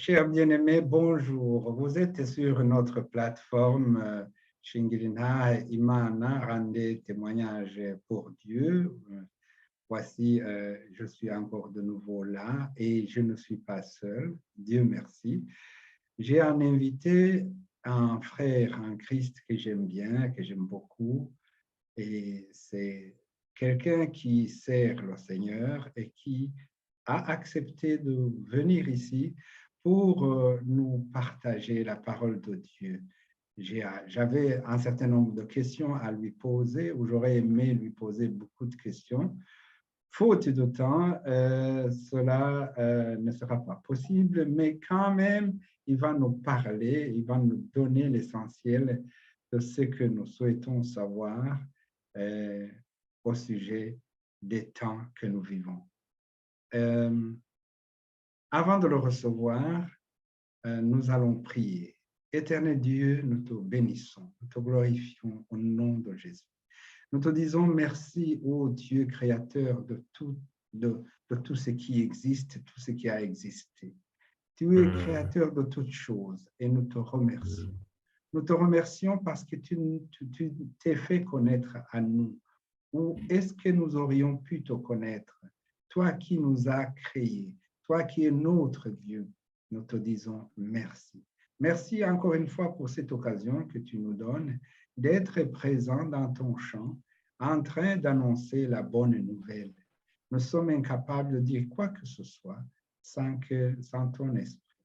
Chers bien-aimés, bonjour. Vous êtes sur notre plateforme Shingirina Imana, rendez témoignage pour Dieu. Voici, je suis encore de nouveau là et je ne suis pas seul, Dieu merci. J'ai un invité, un frère en Christ que j'aime bien, que j'aime beaucoup, et c'est quelqu'un qui sert le Seigneur et qui a accepté de venir ici pour nous partager la parole de Dieu. J'avais un certain nombre de questions à lui poser, ou j'aurais aimé lui poser beaucoup de questions. Faute de temps, cela ne sera pas possible, mais quand même, il va nous parler, il va nous donner l'essentiel de ce que nous souhaitons savoir euh, au sujet des temps que nous vivons. Avant de le recevoir, nous allons prier. Éternel Dieu, nous te bénissons, nous te glorifions au nom de Jésus. Nous te disons merci, ô Dieu créateur de tout ce qui existe, tout ce qui a existé. Tu es créateur de toutes choses et nous te remercions. Nous te remercions parce que tu t'es fait connaître à nous. Où est-ce que nous aurions pu te connaître? Toi qui nous as créés, toi qui es notre Dieu, nous te disons merci. Merci encore une fois pour cette occasion que tu nous donnes d'être présent dans ton champ, en train d'annoncer la bonne nouvelle. Nous sommes incapables de dire quoi que ce soit sans ton esprit.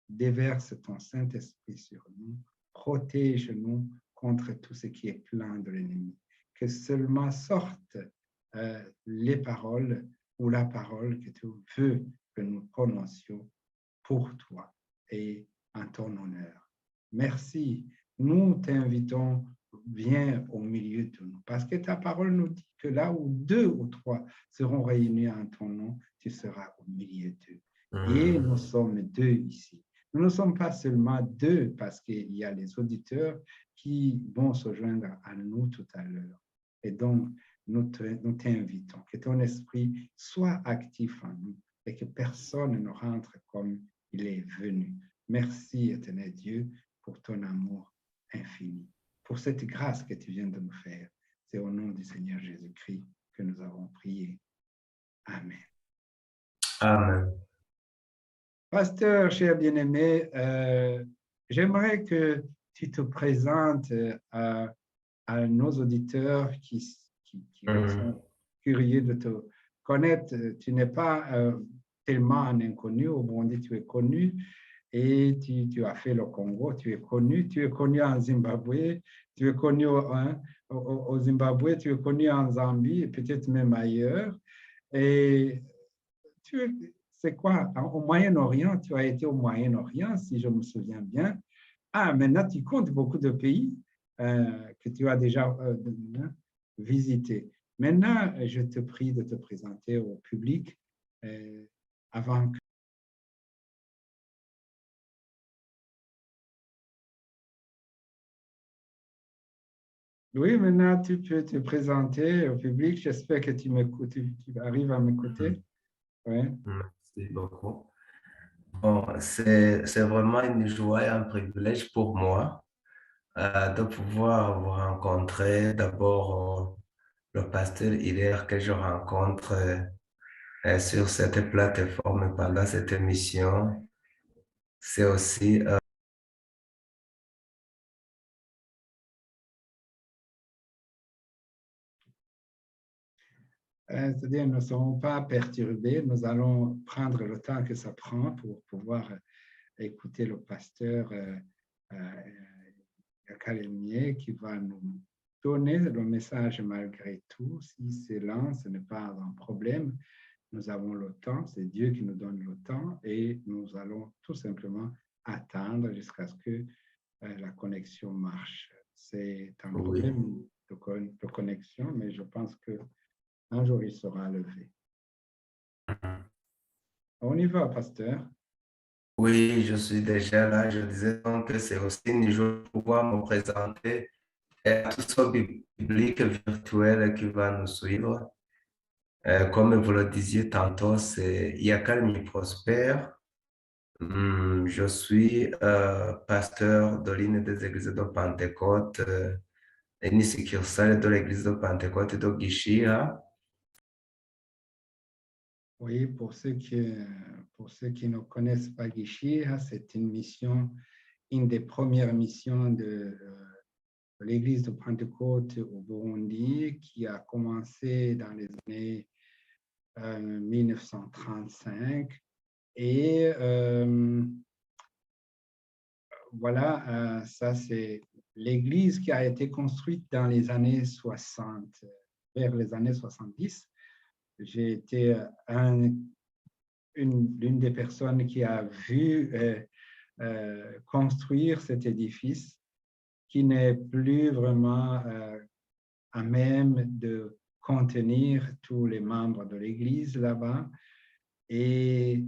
Déverse ton Saint-Esprit sur nous, protège-nous contre tout ce qui est plein de l'ennemi. Que seulement sortent les paroles ou la parole que tu veux que nous prononcions pour toi et en ton honneur. Merci. Nous t'invitons, viens au milieu de nous, parce que ta parole nous dit que là où 2 ou 3 seront réunis en ton nom, tu seras au milieu d'eux. Et nous sommes 2 ici. Nous ne sommes pas seulement 2 parce qu'il y a les auditeurs qui vont se joindre à nous tout à l'heure. Et donc, nous t'invitons que ton esprit soit actif en nous et que personne ne rentre comme il est venu. Merci, éternel Dieu, pour ton amour infini, pour cette grâce que tu viens de nous faire. C'est au nom du Seigneur Jésus-Christ que nous avons prié. Amen. Amen. Pasteur, cher bien-aimé, j'aimerais que tu te présentes à nos auditeurs qui sont curieux de te connaître. Tu n'es pas tellement un inconnu. Au Burundi, tu es connu et tu as fait le Congo, tu es connu en Zimbabwe, tu es connu au Zimbabwe, tu es connu en Zambie et peut-être même ailleurs. Et c'est quoi? Au Moyen-Orient, tu as été au Moyen-Orient, si je me souviens bien. Ah, maintenant, tu comptes beaucoup de pays que tu as déjà visités. Maintenant, je te prie de te présenter au public avant que... Oui, maintenant, tu peux te présenter au public. J'espère que tu m'écoutes, tu arrives à m'écouter. Oui. Merci beaucoup. Bon, c'est vraiment une joie et un privilège pour moi de pouvoir vous rencontrer. D'abord, le pasteur Hilaire que je rencontre sur cette plateforme pendant cette émission. C'est aussi C'est-à-dire, nous ne serons pas perturbés. Nous allons prendre le temps que ça prend pour pouvoir écouter le pasteur Kalemier qui va nous donner le message malgré tout. Si c'est lent, ce n'est pas un problème. Nous avons le temps, c'est Dieu qui nous donne le temps et nous allons tout simplement attendre jusqu'à ce que la connexion marche. C'est un oui. problème de connexion, mais je pense qu'un jour il sera levé. On y va, pasteur. Oui, je suis déjà là. Je disais donc que c'est aussi une joie de pouvoir me présenter à tout ce public virtuel qui va nous suivre. Comme vous le disiez tantôt, c'est Yakal Mi Prospère. Je suis pasteur de l'une des églises de Pentecôte, une succursale de l'église de Pentecôte de Gishia. Oui, pour ceux qui ne connaissent pas Gishia, c'est une mission, une des premières missions de l'église de Pentecôte au Burundi qui a commencé dans les années 1935. Et voilà, ça c'est l'église qui a été construite dans les années 60, vers les années 70. J'ai été l'une des personnes qui a vu construire cet édifice qui n'est plus vraiment à même de contenir tous les membres de l'Église là-bas. Et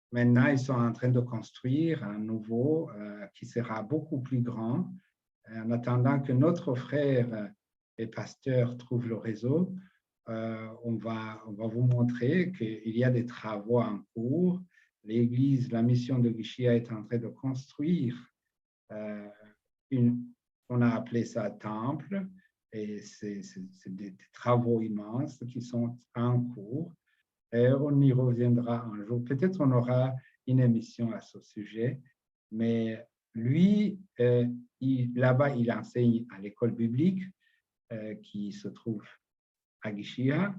maintenant, ils sont en train de construire un nouveau qui sera beaucoup plus grand. En attendant que notre frère et pasteur trouve le réseau, on va vous montrer qu'il y a des travaux en cours. L'Église, la mission de Gishia est en train de construire on a appelé ça temple, et c'est des travaux immenses qui sont en cours. Et on y reviendra un jour. Peut-être on aura une émission à ce sujet, mais lui, là-bas, il enseigne à l'école biblique qui se trouve à Gishia,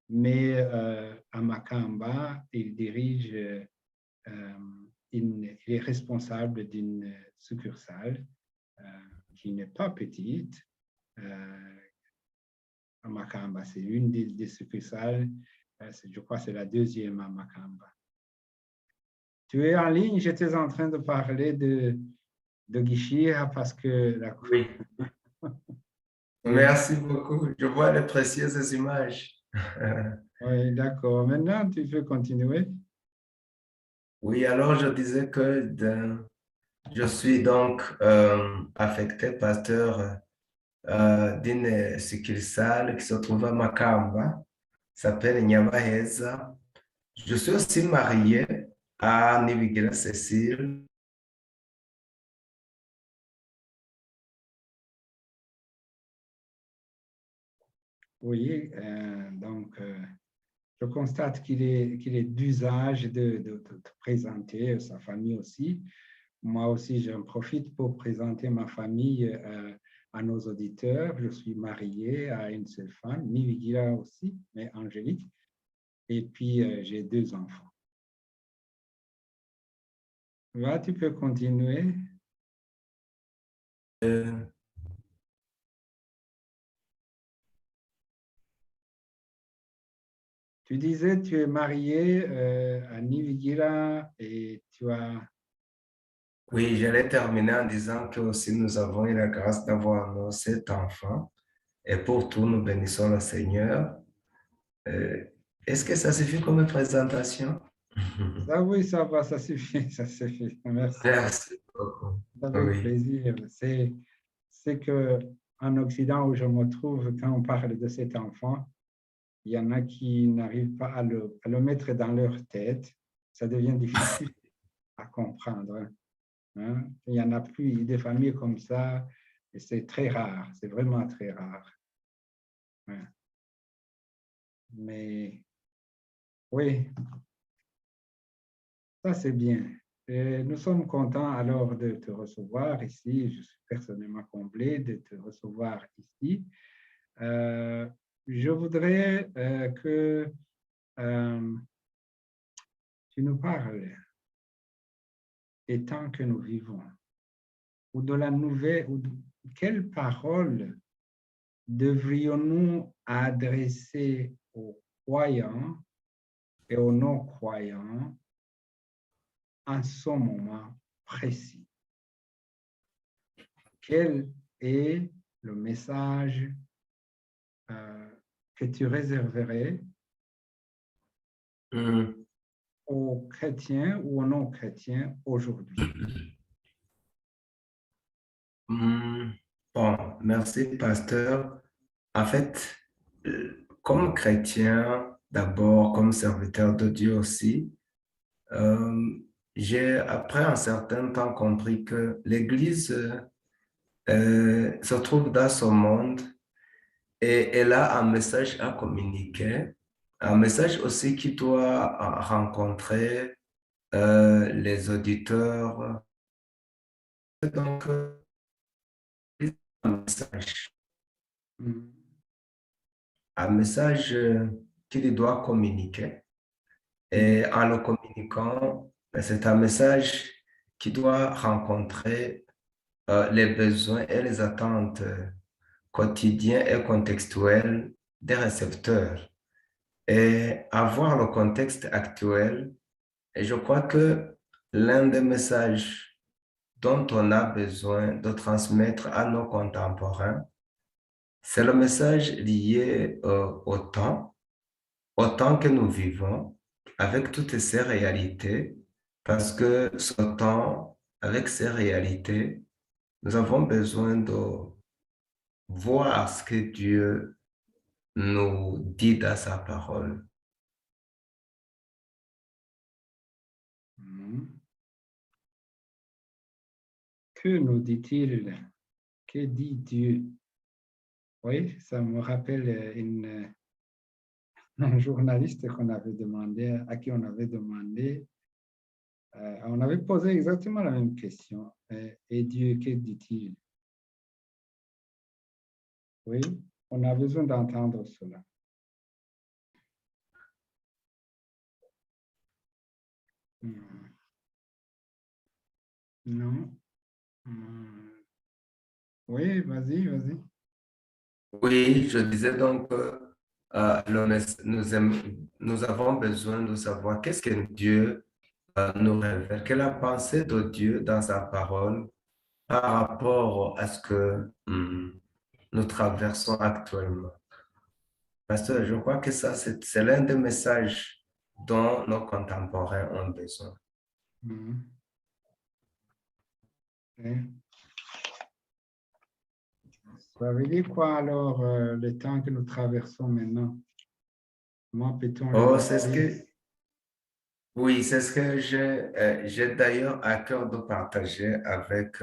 mais à Makamba, il dirige, il est responsable d'une succursale qui n'est pas petite. À Makamba, c'est une des succursales. Je crois que c'est la deuxième à Makamba. Tu es en ligne, j'étais en train de parler de Gishia parce que Oui. Oui. Merci beaucoup. Je vois les précieuses images. Oui, d'accord. Maintenant, tu peux continuer. Oui, alors je disais que je suis donc affecté pasteur d'une succursale qui se trouve à Makamba, s'appelle Nyabaheza. Je suis aussi marié à Nibigira Cécile. Oui, donc je constate qu'il est d'usage de te présenter, sa famille aussi. Moi aussi, j'en profite pour présenter ma famille à nos auditeurs. Je suis marié à une seule femme, Nivigira aussi, mais Angélique. Et puis, j'ai 2 enfants. Là, tu peux continuer. Tu disais, tu es marié à Nivigira et tu as... Oui, j'allais terminer en disant que aussi nous avons eu la grâce d'avoir 7 enfants et pour tout, nous bénissons le Seigneur. Est-ce que ça suffit comme présentation? Ah oui, ça va, ça suffit, ça suffit. Merci. Merci beaucoup. Avec Oui. plaisir. C'est que en Occident où je me trouve, quand on parle de cet enfant, il y en a qui n'arrivent pas à le mettre dans leur tête. Ça devient difficile à comprendre. Hein. Il n'y en a plus des familles comme ça, et c'est très rare, c'est vraiment très rare. Ouais. Mais oui, ça c'est bien. Et nous sommes contents alors de te recevoir ici. Je suis personnellement comblé de te recevoir ici. Je voudrais que tu nous parles des temps que nous vivons, ou de la nouvelle, ou de quelles paroles devrions-nous adresser aux croyants et aux non-croyants en ce moment précis. Quel est le message que tu réserverais aux chrétiens ou aux non-chrétiens aujourd'hui? Bon, merci, pasteur. En fait, comme chrétien, d'abord, comme serviteur de Dieu aussi, j'ai après un certain temps compris que l'Église se trouve dans ce monde et elle a un message à communiquer, un message aussi qui doit rencontrer les auditeurs. Donc, un message, Mhm. un message qu'il doit communiquer. Mhm. Et en le communiquant, c'est un message qui doit rencontrer les besoins et les attentes quotidiens et contextuels des récepteurs et avoir le contexte actuel. Et je crois que l'un des messages dont on a besoin de transmettre à nos contemporains, c'est le message lié au temps que nous vivons, avec toutes ces réalités, parce que ce temps, avec ces réalités, nous avons besoin de voir ce que Dieu nous dit dans sa parole. Mhm. Que nous dit-il? Que dit Dieu? Oui, ça me rappelle un journaliste qu'on avait demandé, à qui on avait demandé, on avait posé exactement la même question. Et Dieu, que dit-il? Oui, on a besoin d'entendre cela. Hmm. Non. Hmm. Oui, vas-y, vas-y. Oui, je disais donc que nous avons besoin de savoir qu'est-ce que Dieu nous révèle, quelle est la pensée de Dieu dans sa parole par rapport à ce que nous traversons actuellement. Parce que je crois que ça, c'est l'un des messages dont nos contemporains ont besoin. Hmm. Ok. Ça veut dire quoi alors, le temps que nous traversons maintenant? Comment peut-on le Oh, décrire? oui, c'est ce que j'ai d'ailleurs à cœur de partager avec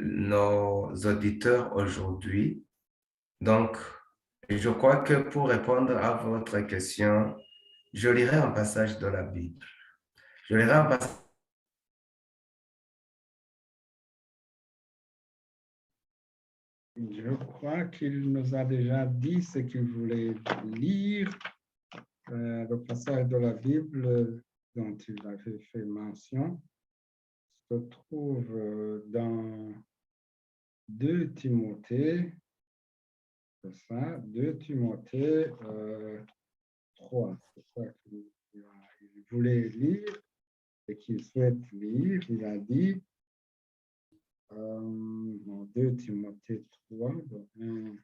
nos auditeurs aujourd'hui. Donc, je crois que pour répondre à votre question, je lirai un passage de la Bible. Je lirai un passage. Je crois qu'il nous a déjà dit ce qu'il voulait lire. Le passage de la Bible dont il avait fait mention se trouve dans 2 Timothée, c'est ça, 2 Timothée 3. C'est ça qu'il voulait lire et qu'il souhaite lire. Il a dit 2 Timothée 3, de 1,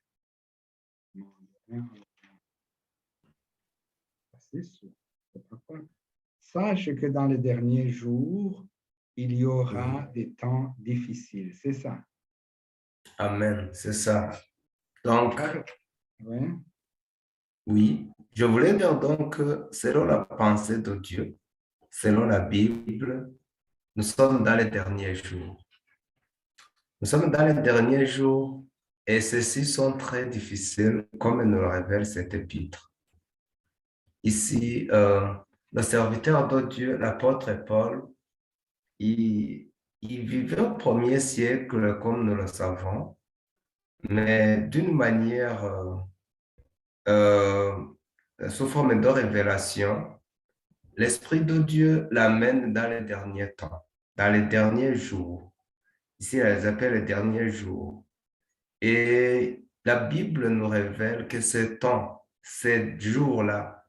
de 1 à 6. Sache que dans les derniers jours, il y aura Oui, des temps difficiles. C'est ça. Amen, c'est ça. Donc, Car- ouais. oui, je voulais dire donc que selon la pensée de Dieu, selon la Bible, nous sommes dans les derniers jours. Nous sommes dans les derniers jours et ceux-ci sont très difficiles, comme nous le révèle cet épître. Ici, le serviteur de Dieu, l'apôtre Paul, il, il vivait au premier siècle, comme nous le savons, mais d'une manière euh, sous forme de révélation. L'Esprit de Dieu l'amène dans les derniers temps, dans les derniers jours. Ici, elle les appelle les derniers jours. Et la Bible nous révèle que ce temps, ces jours-là,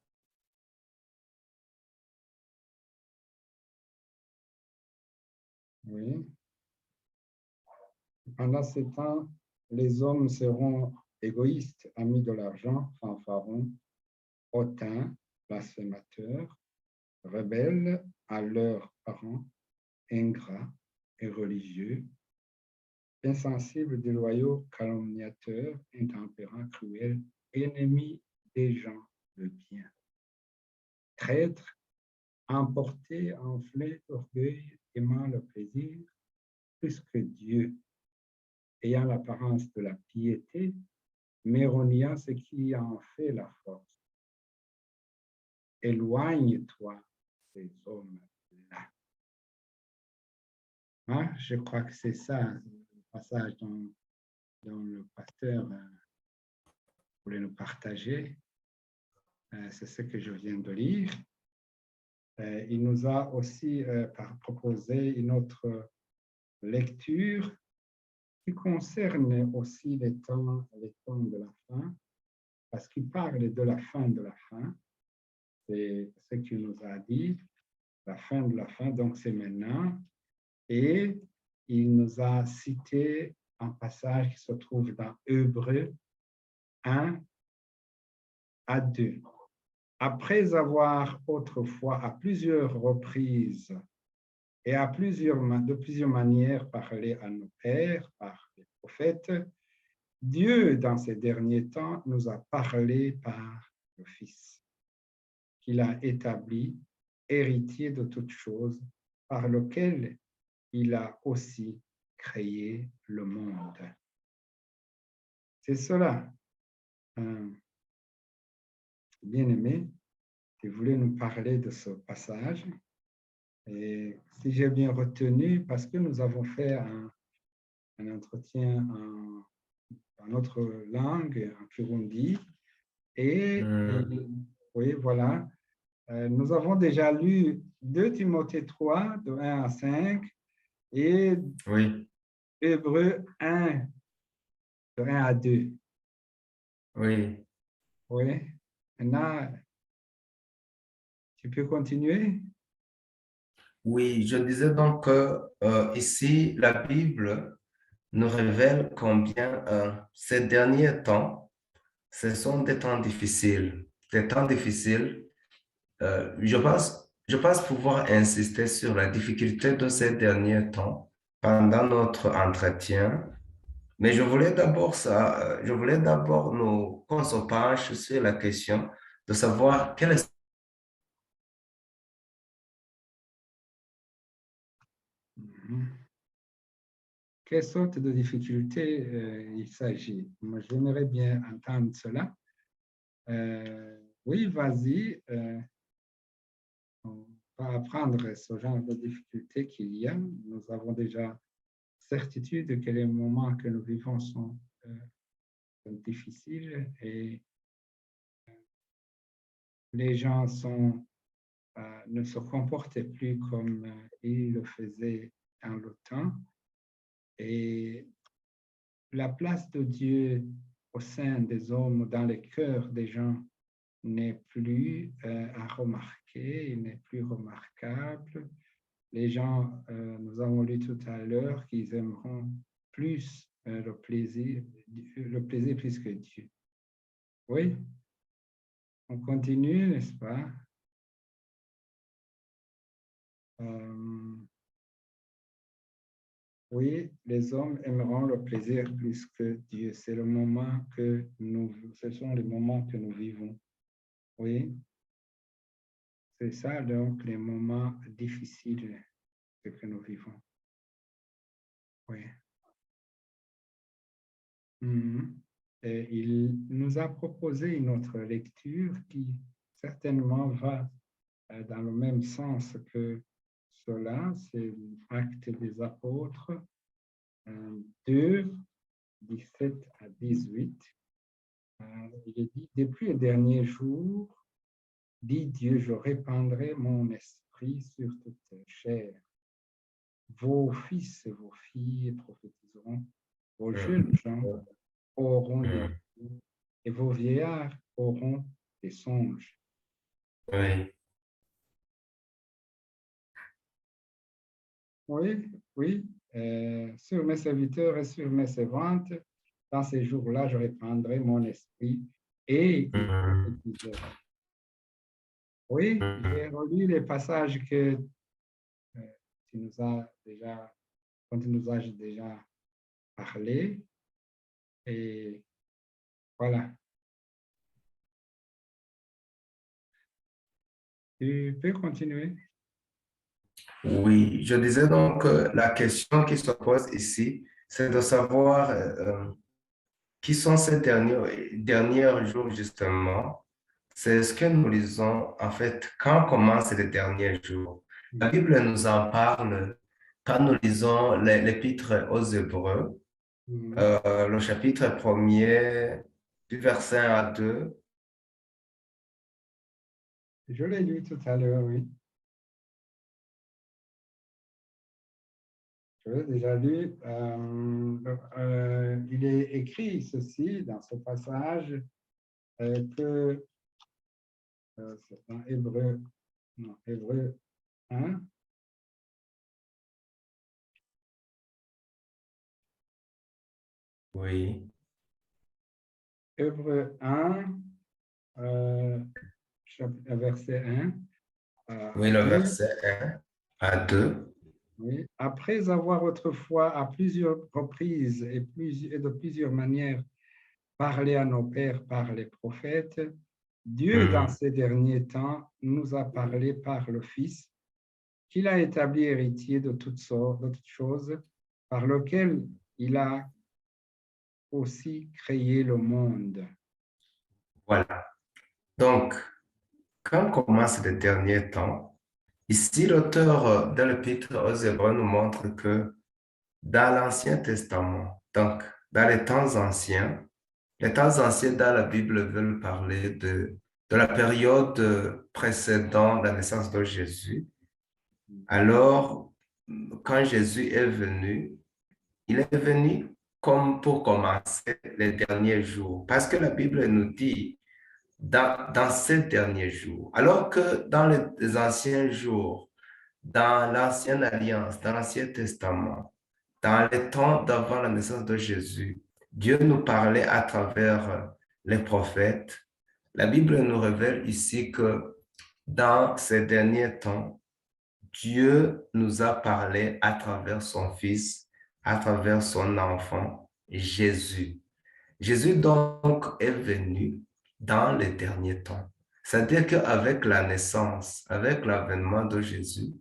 Oui. Pendant ce temps, les hommes seront égoïstes, amis de l'argent, fanfarons, hautains, blasphémateurs, rebelles à leurs parents, ingrats et religieux, insensibles, déloyaux, calomniateurs, intempérants, cruels, ennemis des gens de bien, traîtres, emporté, enflé d'orgueil, aimant le plaisir plus que Dieu, ayant l'apparence de la piété, mais reniant ce qui en fait la force. Éloigne-toi ces hommes-là. Hein? Je crois que c'est ça, le passage dont le pasteur voulait nous partager. C'est ce que je viens de lire. Il nous a aussi proposé une autre lecture qui concerne aussi les temps de la fin, parce qu'il parle de la fin de la fin. C'est ce qu'il nous a dit, la fin de la fin, donc c'est maintenant. Et il nous a cité un passage qui se trouve dans Hébreux 1 à 2. Après avoir autrefois à plusieurs reprises et de plusieurs manières parlé à nos pères par les prophètes, Dieu, dans ces derniers temps, nous a parlé par le Fils, qu'il a établi, héritier de toutes choses, par lequel il a aussi créé le monde. C'est cela, bien-aimé, qui voulait nous parler de ce passage. Et si j'ai bien retenu, parce que nous avons fait un entretien en notre langue, en Kirundi, et oui, voilà, nous avons déjà lu 2 Timothée 3, de 1 à 5, et Oui, Hébreux 1, de 1 à 2. oui. Oui, maintenant, tu peux continuer? Oui, je disais donc que ici, la Bible nous révèle combien ces derniers temps, ce sont des temps difficiles. Des temps difficiles. Je pense pouvoir insister sur la difficulté de ces derniers temps pendant notre entretien. Mais je voulais d'abord qu'on se penche sur la question de savoir quelle est. Mhm. Quelle sorte de difficulté il s'agit? Moi, j'aimerais bien entendre cela. Oui, vas-y. On va apprendre ce genre de difficultés qu'il y a. Nous avons déjà certitude que les moments que nous vivons sont difficiles et les gens ne se comportent plus comme ils le faisaient dans le temps. Et la place de Dieu au sein des hommes, dans les cœurs des gens, n'est plus à remarquer, il n'est plus remarquable. Les gens, nous avons lu tout à l'heure qu'ils aimeront plus le plaisir plus que Dieu. Oui, on continue, n'est-ce pas? Oui, les hommes aimeront le plaisir plus que Dieu. C'est le moment ce sont les moments que nous vivons. Oui, c'est ça donc les moments difficiles que nous vivons. Oui. Et il nous a proposé une autre lecture qui certainement va dans le même sens que cela. C'est l'Acte des Apôtres 2, 17 à 18. Il est dit, depuis les derniers jours, dit Dieu, je répandrai mon esprit sur toute chair. Vos fils et vos filles prophétiseront, vos jeunes gens auront des visions et vos vieillards auront des songes. Oui, Oui, oui. Sur mes serviteurs et sur mes servantes, dans ces jours-là, je répandrai mon esprit et ils prophétiseront. Oui, j'ai relu les passages que tu nous as déjà, dont tu nous as déjà parlé. Et voilà. Tu peux continuer? Oui, je disais donc que la question qui se pose ici, c'est de savoir qui sont ces derniers jours justement. C'est ce que nous lisons, en fait, quand commencent les derniers jours. La Bible nous en parle quand nous lisons l'épître aux Hébreux, Mhm. le chapitre premier du verset 1 à 2. Je l'ai lu tout à l'heure, oui. Je l'ai déjà lu. Il est écrit ceci dans ce passage que c'est dans Hébreu, non, Hébreu 1. Oui, Hébreu 1, verset 1 à oui, le 2. verset 1 à 2. Oui. Après avoir autrefois à plusieurs reprises et de plusieurs manières parlé à nos pères par les prophètes, Dieu, dans Hmm. ces derniers temps, nous a parlé par le Fils, qu'il a établi héritier de toutes sortes, de toutes choses, par lequel il a aussi créé le monde. Voilà. Donc, quand commence le dernier temps, ici l'auteur de l'Épître aux Hébreux nous montre que dans l'Ancien Testament, donc dans les temps anciens dans la Bible veulent parler de la période précédant la naissance de Jésus. Alors, quand Jésus est venu, il est venu comme pour commencer les derniers jours, parce que la Bible nous dit dans ces derniers jours, alors que dans les anciens jours, dans l'Ancienne Alliance, dans l'Ancien Testament, dans les temps d'avant la naissance de Jésus, Dieu nous parlait à travers les prophètes. La Bible nous révèle ici que dans ces derniers temps, Dieu nous a parlé à travers son Fils, à travers son enfant, Jésus. Jésus donc est venu dans les derniers temps. C'est-à-dire qu'avec la naissance, avec l'avènement de Jésus,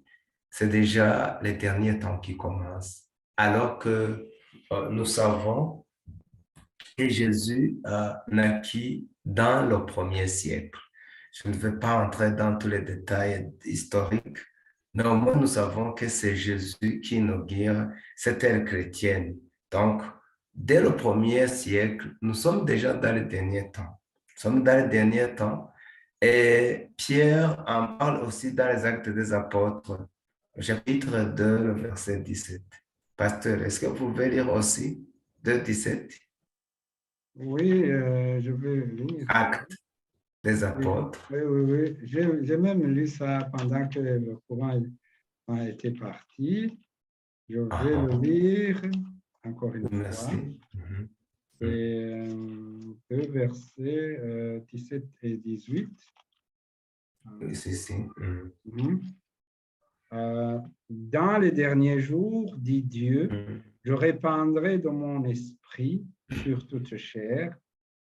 c'est déjà les derniers temps qui commencent. Alors que nous savons que Jésus a naquit dans le premier siècle. Je ne vais pas entrer dans tous les détails historiques, mais au moins nous savons que c'est Jésus qui inaugure cette ère chrétienne. Donc, dès le premier siècle, nous sommes déjà dans les derniers temps. Nous sommes dans les derniers temps et Pierre en parle aussi dans les Actes des Apôtres, au chapitre 2, le verset 17. Pasteur, est-ce que vous pouvez lire aussi 2, 17? Oui, je vais lire ça. Actes des Oui, apôtres. oui, oui, oui. J'ai même lu ça pendant que le courant a été parti. Je vais Ah, le lire encore une fois. merci. Mhm. C'est deux versets 17 et 18. Oui, c'est si. Mhm. Mhm. Dans les derniers jours, dit Dieu, Mhm. je répandrai de mon esprit sur toute chair.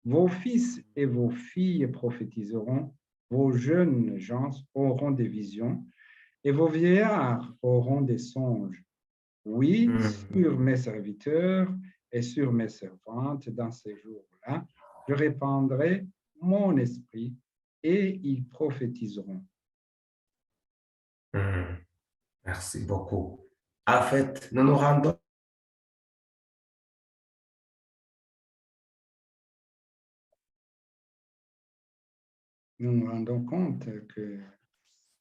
Vos fils et vos filles prophétiseront, vos jeunes gens auront des visions, et vos vieillards auront des songes. Oui, Mhm. sur mes serviteurs et sur mes servantes dans ces jours-là, je répandrai mon esprit et ils prophétiseront. Mhm. Merci beaucoup. En fait, nous nous rendons. Nous nous rendons compte que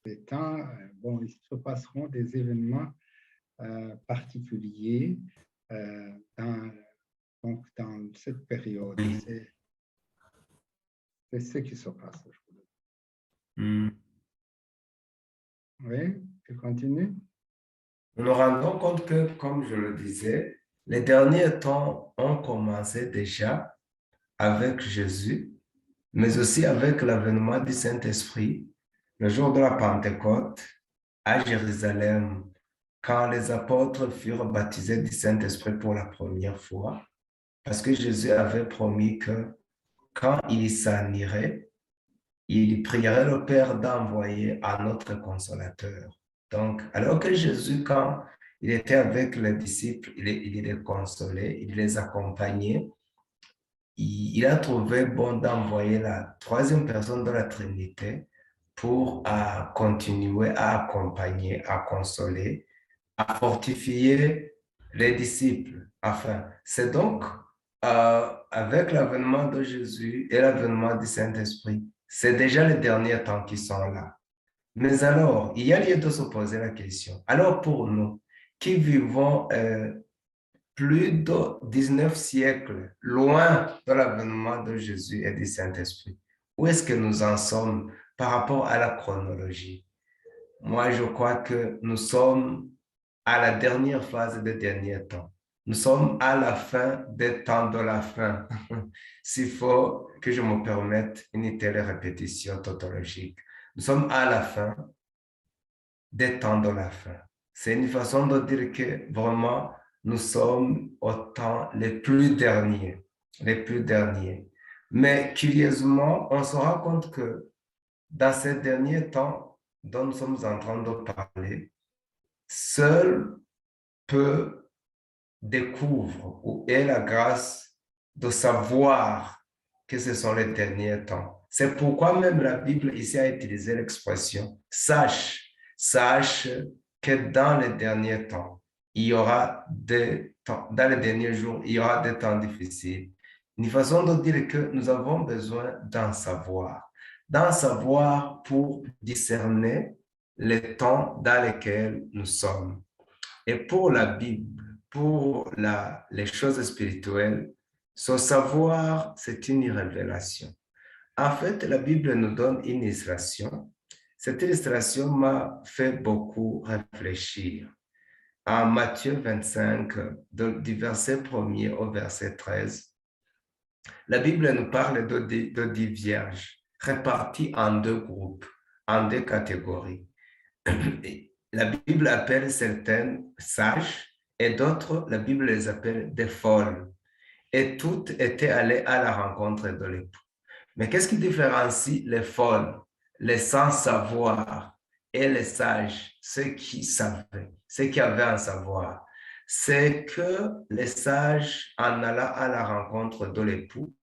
ces temps, bon, il se passeront des événements particuliers dans, donc dans cette période. Oui. C'est ce qui se passe. Mhm. Oui, tu continues? Nous nous rendons compte que, comme je le disais, les derniers temps ont commencé déjà avec Jésus, mais aussi avec l'avènement du Saint-Esprit, le jour de la Pentecôte à Jérusalem, quand les apôtres furent baptisés du Saint-Esprit pour la première fois, parce que Jésus avait promis que quand il s'en irait, il prierait le Père d'envoyer un autre consolateur. Donc, alors que Jésus, quand il était avec les disciples, il les consolait, il les accompagnait, il a trouvé bon d'envoyer la troisième personne de la Trinité pour continuer à accompagner, à consoler, à fortifier les disciples. Enfin, c'est donc avec l'avènement de Jésus et l'avènement du Saint-Esprit, c'est déjà les derniers temps qui sont là. Mais alors, il y a lieu de se poser la question. Alors pour nous, qui vivons plus de 19 siècles loin de l'avènement de Jésus et du Saint-Esprit, où est-ce que nous en sommes par rapport à la chronologie? Moi, je crois que nous sommes à la dernière phase des derniers temps. Nous sommes à la fin des temps de la fin. S'il faut que je me permette une telle répétition tautologique. Nous sommes à la fin des temps de la fin. C'est une façon de dire que vraiment, nous sommes au temps les plus derniers, les plus derniers. Mais curieusement, on se rend compte que dans ces derniers temps dont nous sommes en train de parler, seul peu découvre ou ait la grâce de savoir que ce sont les derniers temps. C'est pourquoi même la Bible ici a utilisé l'expression sache, sache que dans les derniers temps, il y aura des temps, dans les derniers jours, il y aura des temps difficiles. Une façon de dire que nous avons besoin d'en savoir pour discerner les temps dans lesquels nous sommes. Et pour la Bible, pour les choses spirituelles, ce savoir, c'est une révélation. En fait, la Bible nous donne une illustration. Cette illustration m'a fait beaucoup réfléchir. En Matthieu 25, du verset 1er au verset 13, la Bible nous parle de 10 vierges réparties en deux groupes, en deux catégories. La Bible appelle certaines sages et d'autres, la Bible les appelle des folles. Et toutes étaient allées à la rencontre de l'époux. Mais qu'est-ce qui différencie les folles, les sans savoir et les sages, ceux qui savaient, ceux qui avaient un savoir? C'est que les sages, en allant à la rencontre de l'époux,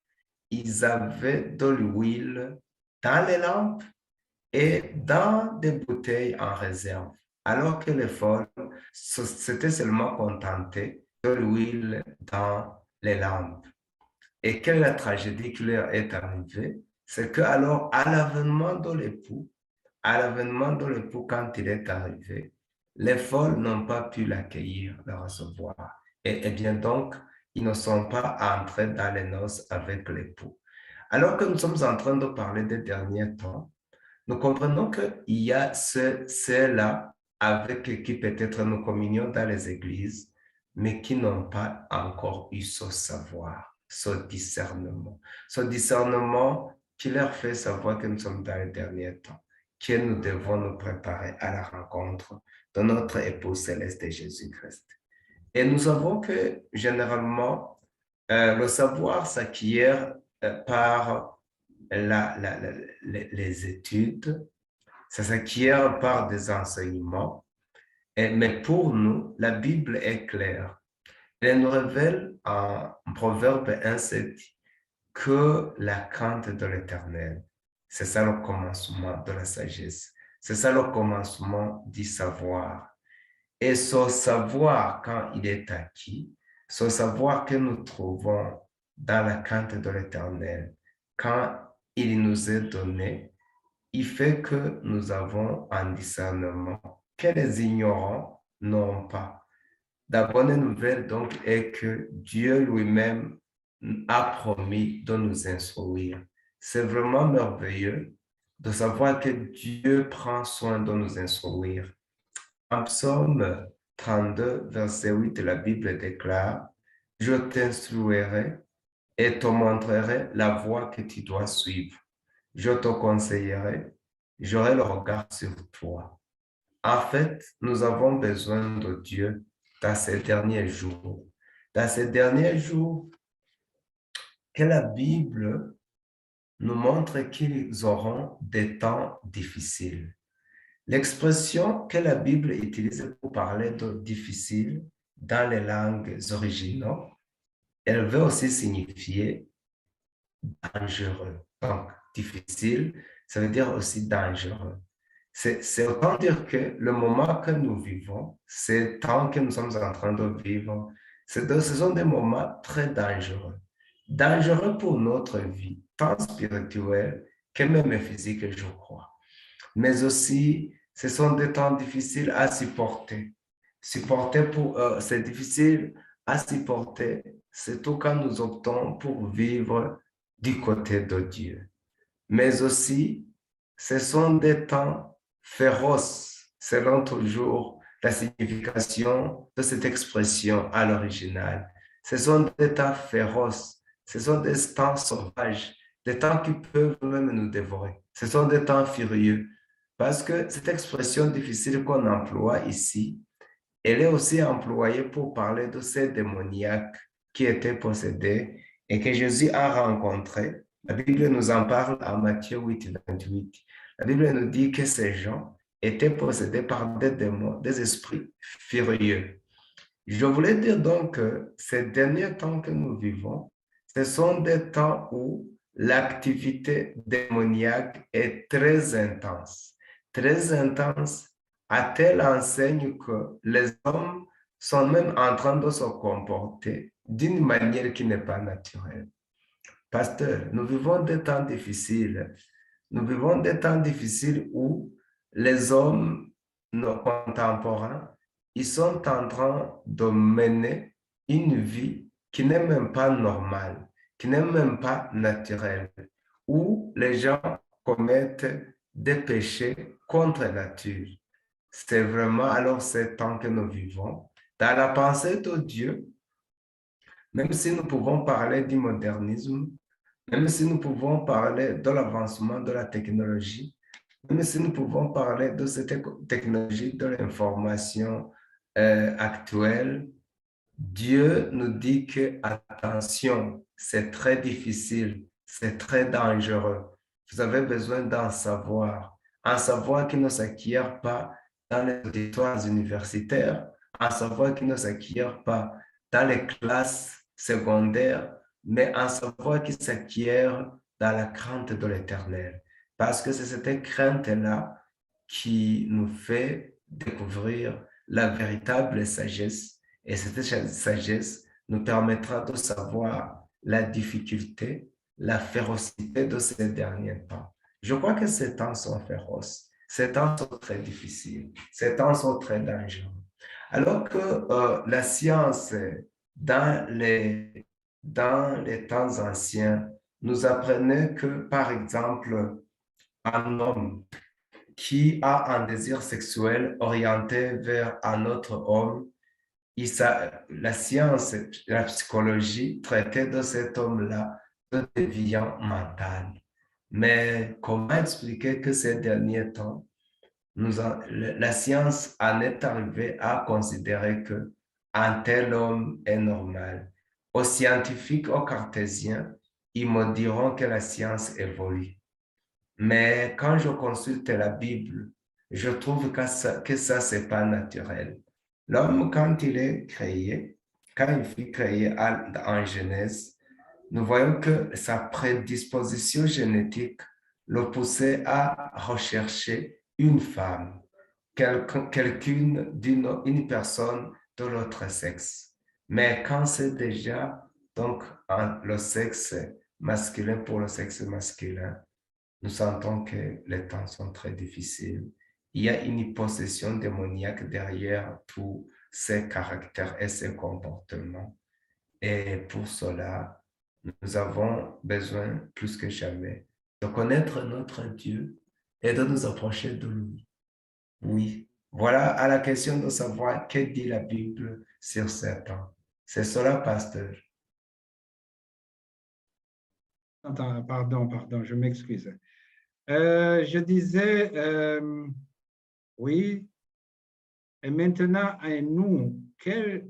ils avaient de l'huile dans les lampes et dans des bouteilles en réserve, alors que les folles s'étaient seulement contentées de l'huile dans les lampes. Et quelle est la tragédie qui leur est arrivée? C'est que alors, à l'avènement de l'époux, quand il est arrivé, les folles n'ont pas pu l'accueillir, le recevoir. Et bien donc, ils ne sont pas entrés dans les noces avec l'époux. Alors que nous sommes en train de parler des derniers temps, nous comprenons qu'il y a ceux-là avec qui peut-être nous communions dans les églises, mais qui n'ont pas encore eu ce savoir, ce discernement. Ce discernement qui leur fait savoir que nous sommes dans les derniers temps, que nous devons nous préparer à la rencontre de notre époux céleste Jésus-Christ. Et nous savons que généralement, le savoir s'acquiert par les études, ça s'acquiert par des enseignements. Mais pour nous, la Bible est claire. Elle nous révèle en Proverbe 1,7 que la crainte de l'Éternel, c'est ça le commencement de la sagesse. C'est ça le commencement du savoir. Et ce savoir, quand il est acquis, ce savoir que nous trouvons dans la crainte de l'Éternel, quand il nous est donné, il fait que nous avons un discernement que les ignorants n'ont pas. La bonne nouvelle donc est que Dieu lui-même a promis de nous instruire. C'est vraiment merveilleux de savoir que Dieu prend soin de nous instruire. En Psaume 32, verset 8, la Bible déclare, « Je t'instruirai et te montrerai la voie que tu dois suivre. Je te conseillerai, j'aurai le regard sur toi. » En fait, nous avons besoin de Dieu dans ces derniers jours. Dans ces derniers jours, que la Bible nous montre qu'ils auront des temps difficiles. L'expression que la Bible utilise pour parler de difficile dans les langues originaux, elle veut aussi signifier dangereux. Donc, difficile, ça veut dire aussi dangereux. C'est autant dire que le moment que nous vivons, ces temps que nous sommes en train de vivre, ce sont des moments très dangereux. Dangereux pour notre vie, tant spirituelle que même physique, je crois. Mais aussi, ce sont des temps difficiles à supporter. C'est difficile à supporter, surtout quand nous optons pour vivre du côté de Dieu. Mais aussi, ce sont des temps féroces, selon toujours la signification de cette expression à l'original. Ce sont des temps féroces, ce sont des temps sauvages, des temps qui peuvent même nous dévorer. Ce sont des temps furieux. Parce que cette expression difficile qu'on emploie ici, elle est aussi employée pour parler de ces démoniaques qui étaient possédés et que Jésus a rencontrés. La Bible nous en parle à Matthieu 8, 28. La Bible nous dit que ces gens étaient possédés par des démons, des esprits furieux. Je voulais dire donc que ces derniers temps que nous vivons, ce sont des temps où l'activité démoniaque est très intense, à telle enseigne que les hommes sont même en train de se comporter d'une manière qui n'est pas naturelle. Pasteur, nous vivons des temps difficiles. Nous vivons des temps difficiles où les hommes, nos contemporains, ils sont en train de mener une vie qui n'est même pas normale, qui n'est même pas naturelle, où les gens commettent des péchés contre la nature. C'est vraiment alors ce temps que nous vivons. Dans la pensée de Dieu, même si nous pouvons parler du modernisme, même si nous pouvons parler de l'avancement de la technologie, même si nous pouvons parler de cette technologie de l'information actuelle, Dieu nous dit que, attention, c'est très difficile, c'est très dangereux. Vous avez besoin d'en savoir. Un savoir qui ne s'acquiert pas dans les auditoires universitaires, un savoir qui ne s'acquiert pas dans les classes secondaires, mais un savoir qui s'acquiert dans la crainte de l'Éternel. Parce que c'est cette crainte-là qui nous fait découvrir la véritable sagesse et cette sagesse nous permettra de savoir la difficulté, la férocité de ces derniers temps. Je crois que ces temps sont féroces, ces temps sont très difficiles, ces temps sont très dangereux. Alors que la science, dans les temps anciens, nous apprenait que, par exemple, un homme qui a un désir sexuel orienté vers un autre homme, la science, la psychologie traitait de cet homme-là de déviant mental. Mais comment expliquer que ces derniers temps, la science en est arrivée à considérer que un tel homme est normal. Aux scientifiques, aux cartésiens, ils me diront que la science évolue. Mais quand je consulte la Bible, je trouve que ça c'est pas naturel. L'homme, quand il est créé, quand il fut créé en Genèse, nous voyons que sa prédisposition génétique le poussait à rechercher une femme, une personne de l'autre sexe. Mais quand c'est déjà donc le sexe masculin pour le sexe masculin, nous sentons que les temps sont très difficiles. Il y a une possession démoniaque derrière tous ces caractères et ces comportements. Et pour cela, nous avons besoin plus que jamais de connaître notre Dieu et de nous approcher de lui. Oui, voilà à la question de savoir que dit la Bible sur ces temps. C'est cela, pasteur. Pardon, je m'excuse. Je disais, oui, et maintenant, à nous, qu'est-ce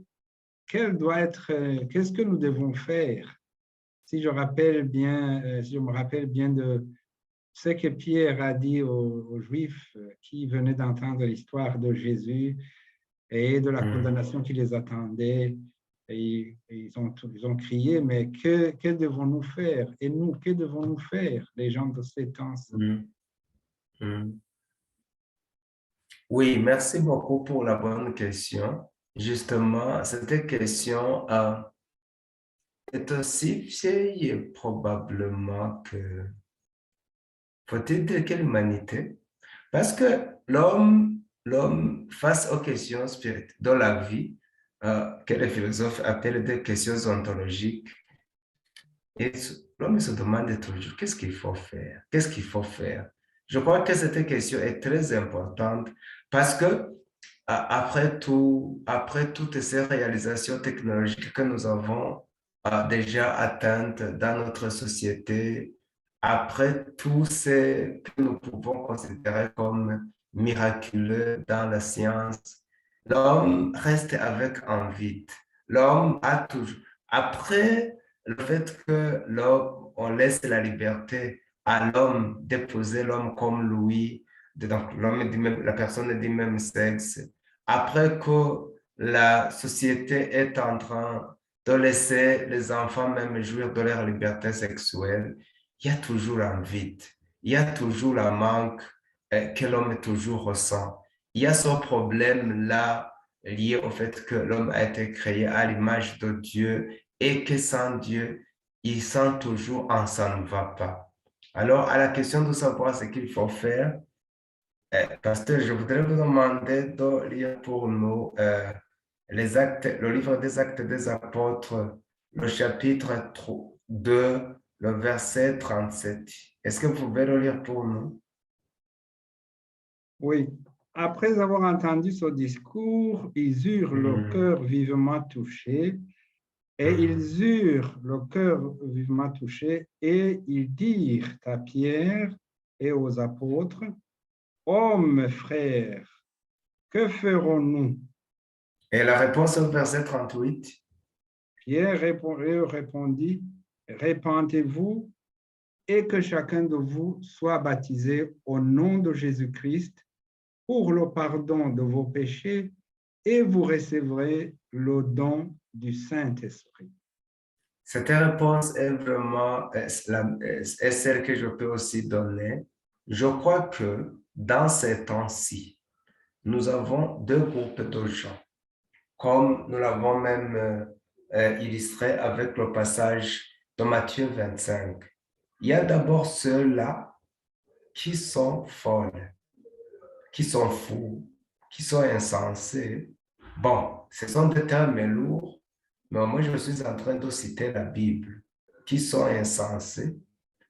que nous devons faire si je rappelle bien, si je me rappelle bien de ce que Pierre a dit aux Juifs qui venaient d'entendre l'histoire de Jésus et de la condamnation qui les attendait. Et ils ont crié, mais que devons-nous faire? Et nous, que devons-nous faire, les gens de ces temps-ci? Oui, merci beaucoup pour la bonne question. Justement, cette question est aussi vieille probablement que faut-il dire que l'humanité? Parce que l'homme, face aux questions spirituelles dans la vie, que les philosophes appellent des questions ontologiques, et l'homme se demande toujours qu'est-ce qu'il faut faire? Qu'est-ce qu'il faut faire? Je crois que cette question est très importante parce que après toutes ces réalisations technologiques que nous avons déjà atteintes dans notre société, après tout ce que nous pouvons considérer comme miraculeux dans la science, l'homme reste avec un vide. L'homme a toujours, après le fait que l'homme, on laisse la liberté à l'homme d'épouser l'homme comme lui, donc l'homme la personne du même sexe, après que la société est en train de laisser les enfants même jouir de leur liberté sexuelle, il y a toujours un vide, il y a toujours un manque que l'homme toujours ressent. Il y a ce problème-là lié au fait que l'homme a été créé à l'image de Dieu et que sans Dieu, il sent toujours on s'en va pas. Alors, à la question de savoir ce qu'il faut faire, pasteur, je voudrais vous demander de lire pour nous les actes, le livre des Actes des Apôtres, le chapitre 2, le verset 37. Est-ce que vous pouvez le lire pour nous? Oui. Après avoir entendu ce discours, ils eurent le cœur vivement touché et ils dirent à Pierre et aux apôtres, hommes, frères, que ferons-nous? Et la réponse au verset 38. Pierre répondit, répentez-vous et que chacun de vous soit baptisé au nom de Jésus-Christ pour le pardon de vos péchés et vous recevrez le don du Saint-Esprit. Cette réponse est vraiment est celle que je peux aussi donner. Je crois que dans ces temps-ci, nous avons deux groupes de gens, comme nous l'avons même illustré avec le passage de Matthieu 25. Il y a d'abord ceux-là qui sont folles, qui sont fous, qui sont insensés. Bon, ce sont des termes lourds, mais moi je suis en train de citer la Bible, qui sont insensés,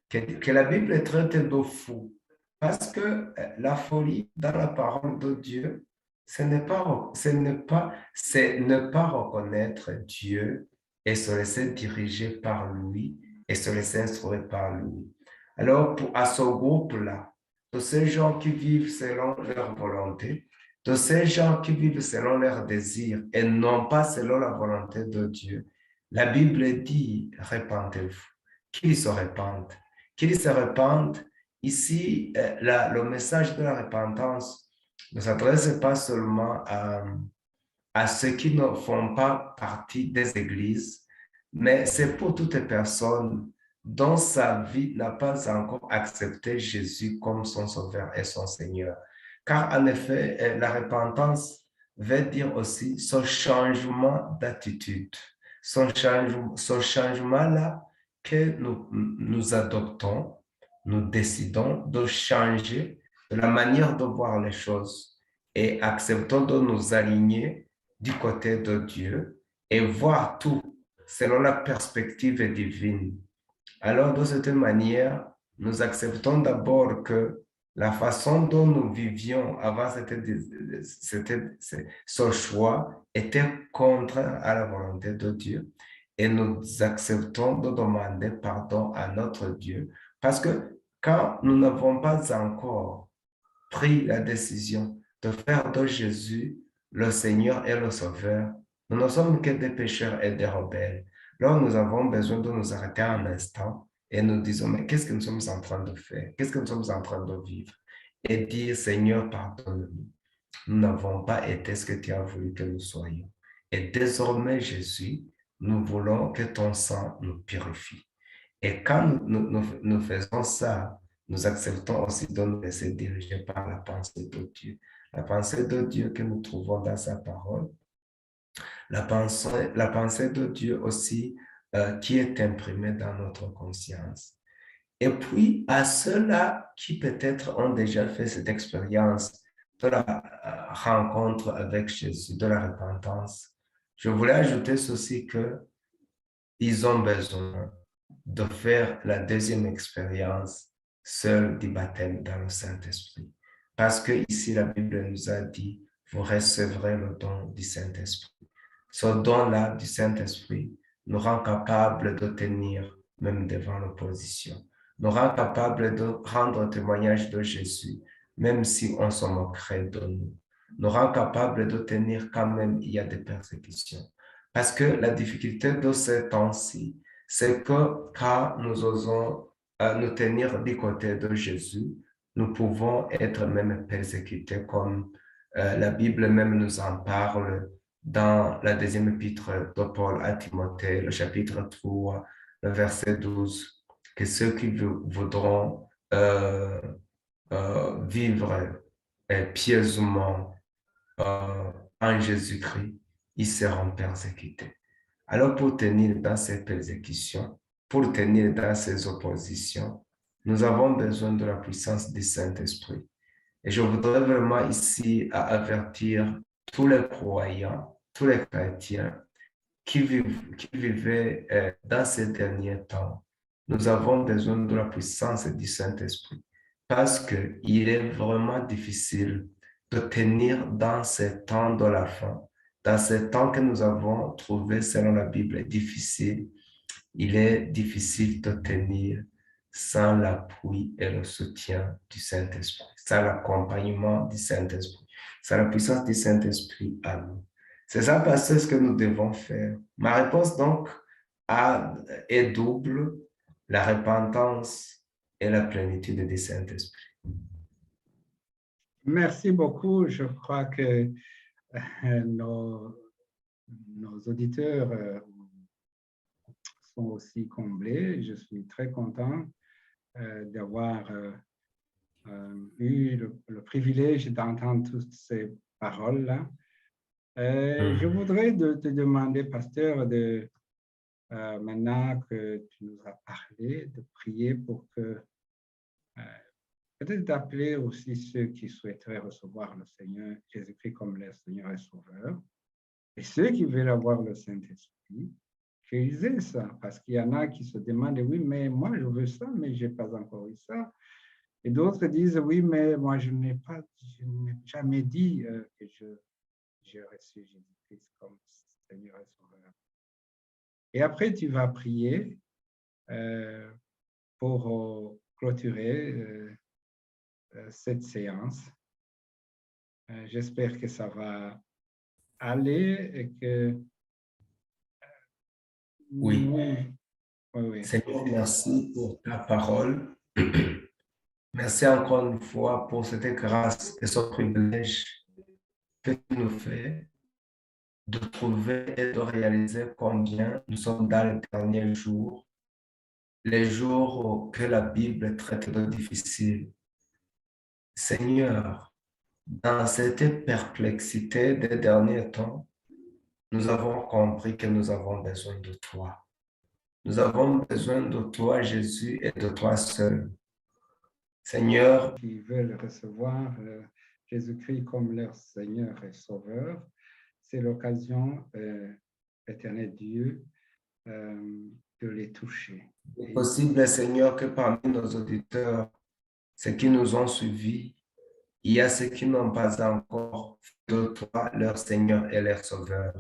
que la Bible traite de fous. Parce que la folie dans la parole de Dieu, c'est ne pas reconnaître Dieu et se laisser diriger par lui et se laisser instruire par lui. Alors, à ce groupe-là, de ces gens qui vivent selon leur volonté, de ces gens qui vivent selon leurs désirs et non pas selon la volonté de Dieu, la Bible dit, répandez-vous. Qu'ils se répandent. Qu'ils se répandent. Ici, le message de la repentance ne s'adresse pas seulement à ceux qui ne font pas partie des églises, mais c'est pour toute personne dont sa vie n'a pas encore accepté Jésus comme son Sauveur et son Seigneur. Car en effet, la repentance veut dire aussi ce changement d'attitude, ce changement-là que nous adoptons, nous décidons de changer de la manière de voir les choses et acceptons de nous aligner du côté de Dieu et voir tout selon la perspective divine. Alors, de cette manière, nous acceptons d'abord que la façon dont nous vivions avant ce choix était contraire à la volonté de Dieu et nous acceptons de demander pardon à notre Dieu parce que quand nous n'avons pas encore pris la décision de faire de Jésus le Seigneur et le Sauveur, nous ne sommes que des pécheurs et des rebelles. Alors, nous avons besoin de nous arrêter un instant et nous disons, mais qu'est-ce que nous sommes en train de faire? Qu'est-ce que nous sommes en train de vivre? Et dire, Seigneur, pardonne-nous. Nous n'avons pas été ce que tu as voulu que nous soyons. Et désormais, Jésus, nous voulons que ton sang nous purifie. Et quand nous faisons ça, nous acceptons aussi de nous laisser diriger par la pensée de Dieu. La pensée de Dieu que nous trouvons dans sa parole, la pensée de Dieu aussi qui est imprimée dans notre conscience. Et puis, à ceux-là qui peut-être ont déjà fait cette expérience de la rencontre avec Jésus, de la repentance, je voulais ajouter ceci que ils ont besoin de faire la deuxième expérience seule du baptême dans le Saint-Esprit. Parce que ici, la Bible nous a dit, vous recevrez le don du Saint-Esprit. Ce don-là du Saint-Esprit nous rend capables de tenir même devant l'opposition, nous rend capables de rendre témoignage de Jésus, même si on se moquerait de nous, nous rend capables de tenir quand même il y a des persécutions. Parce que la difficulté de ces temps-ci, c'est que quand nous osons nous tenir du côté de Jésus, nous pouvons être même persécutés comme la Bible même nous en parle dans la deuxième épître de Paul à Timothée, le chapitre 3, le verset 12, que ceux qui voudront vivre pieusement en Jésus-Christ, ils seront persécutés. Alors pour tenir dans ces persécutions, pour tenir dans ces oppositions, nous avons besoin de la puissance du Saint-Esprit. Et je voudrais vraiment ici avertir tous les croyants, tous les chrétiens qui vivaient dans ces derniers temps. Nous avons besoin de la puissance du Saint-Esprit parce qu'il est vraiment difficile de tenir dans ces temps de la fin, dans ces temps que nous avons trouvés selon la Bible difficile. Il est difficile de tenir sans l'appui et le soutien du Saint-Esprit, sans l'accompagnement du Saint-Esprit, sans la puissance du Saint-Esprit à nous. C'est ça, pasteur, ce que nous devons faire. Ma réponse donc est double, la repentance et la plénitude du Saint-Esprit. Merci beaucoup. Je crois que nos auditeurs sont aussi comblés. Je suis très content d'avoir eu le privilège d'entendre toutes ces paroles-là. Je voudrais te demander, pasteur, maintenant que tu nous as parlé, de prier pour que, peut-être d'appeler aussi ceux qui souhaiteraient recevoir le Seigneur Jésus-Christ comme leur Seigneur et Sauveur, et ceux qui veulent avoir le Saint-Esprit, qu'ils aient ça, parce qu'il y en a qui se demandent, oui, mais moi je veux ça, mais je n'ai pas encore eu ça. Et d'autres disent, oui, mais moi je n'ai jamais dit que j'ai reçu Jésus-Christ comme Seigneur et Sauveur. Et après, tu vas prier pour clôturer cette séance. J'espère que ça va aller et que... Oui. Oui. Seigneur, merci pour ta parole. Merci encore une fois pour cette grâce et ce privilège que tu nous fais de trouver et de réaliser combien nous sommes dans les derniers jours, les jours que la Bible traite de difficiles. Seigneur, dans cette perplexité des derniers temps, nous avons compris que nous avons besoin de toi. Nous avons besoin de toi, Jésus, et de toi seul. Seigneur, qui veulent recevoir Jésus-Christ comme leur Seigneur et Sauveur, c'est l'occasion, éternel Dieu, de les toucher. il est possible, Seigneur, que parmi nos auditeurs, ceux qui nous ont suivis, il y a ceux qui n'ont pas encore fait de toi leur Seigneur et leur Sauveur.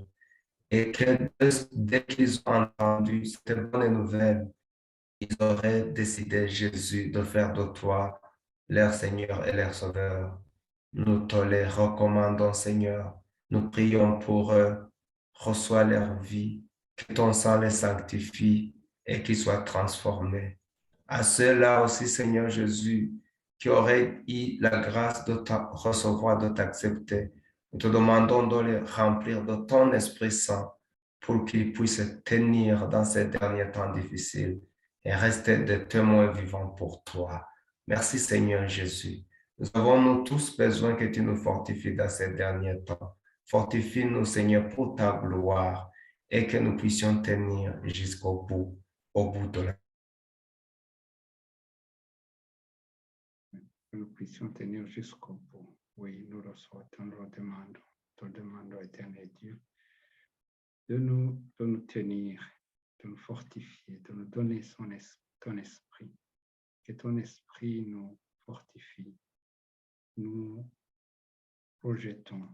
Et que dès qu'ils ont entendu cette bonne nouvelle, ils auraient décidé, Jésus, de faire de toi leur Seigneur et leur Sauveur. Nous te les recommandons, Seigneur. Nous prions pour eux. Reçois leur vie, que ton sang les sanctifie et qu'ils soient transformés. À ceux-là aussi, Seigneur Jésus, qui auraient eu la grâce de te recevoir, de t'accepter, nous te demandons de les remplir de ton Esprit Saint pour qu'ils puissent tenir dans ces derniers temps difficiles et rester des témoins vivants pour toi. Merci Seigneur Jésus. Nous avons nous tous besoin que tu nous fortifies dans ces derniers temps. Fortifie-nous Seigneur pour ta gloire et que nous puissions tenir jusqu'au bout, au bout de la Que nous puissions tenir jusqu'au bout. Oui, nous le souhaitons, nous le demandons. Te demandons, éternel Dieu, de nous tenir, de nous fortifier, de nous donner ton esprit. Que ton esprit nous fortifie. Nous projetons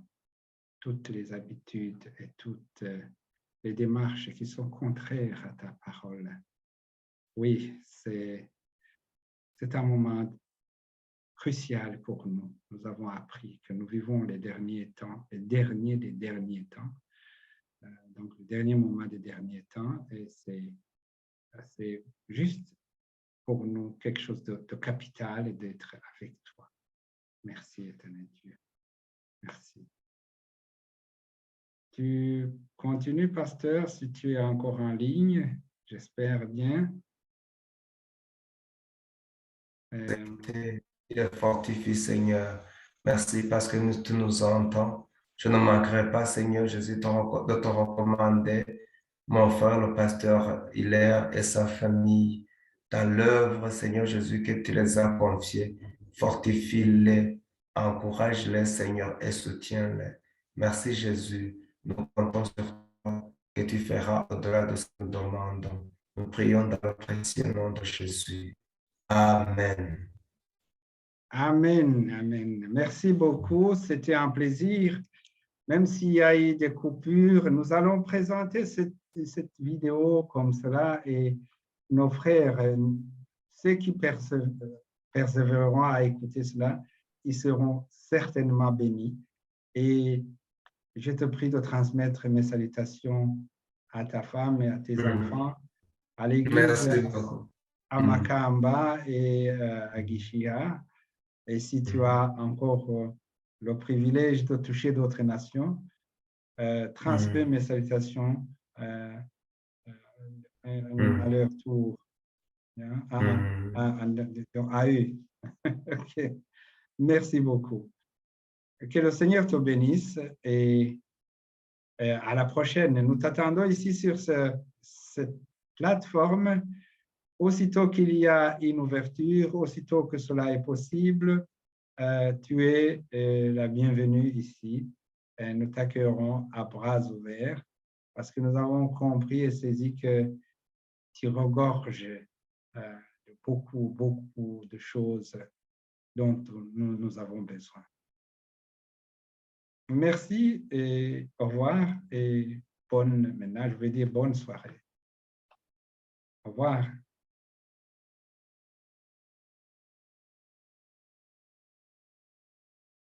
toutes les habitudes et toutes les démarches qui sont contraires à ta parole. Oui, c'est un moment crucial pour nous. Nous avons appris que nous vivons les derniers temps, les derniers des derniers temps. Donc, le dernier moment des derniers temps, et c'est juste pour nous quelque chose de capital et d'être avec toi. Merci, éternel Dieu. Merci. Tu continues, pasteur, si tu es encore en ligne, j'espère bien. Il est fortifié, Seigneur. Merci parce que tu nous entends. Je ne manquerai pas, Seigneur Jésus, de te recommander mon frère, le pasteur Hilaire et sa famille dans l'œuvre, Seigneur Jésus, que tu les as confiés. Fortifie-les, encourage-les, Seigneur, et soutiens-les. Merci, Jésus. Nous comptons sur toi que tu feras au-delà de ce que nous demandons. Nous prions dans le précieux nom de Jésus. Amen. Amen, amen. Merci beaucoup, c'était un plaisir. Même s'il y a eu des coupures, nous allons présenter cette vidéo comme cela et nos frères, ceux qui persévéreront à écouter cela, ils seront certainement bénis. Et je te prie de transmettre mes salutations à ta femme et à tes enfants, à l'église, Merci beaucoup. à Makamba et à Gishia. Et si tu as encore le privilège de toucher d'autres nations, transmets mes salutations à leur tour, à eux. Okay. Merci beaucoup. Que le Seigneur te bénisse et à la prochaine. Nous t'attendons ici sur cette plateforme. Aussitôt qu'il y a une ouverture, aussitôt que cela est possible, tu es la bienvenue ici. Nous t'accueillerons à bras ouverts parce que nous avons compris et saisi que tu regorges de beaucoup de choses dont nous avons besoin. Merci et au revoir et maintenant je vais dire bonne soirée. Au revoir.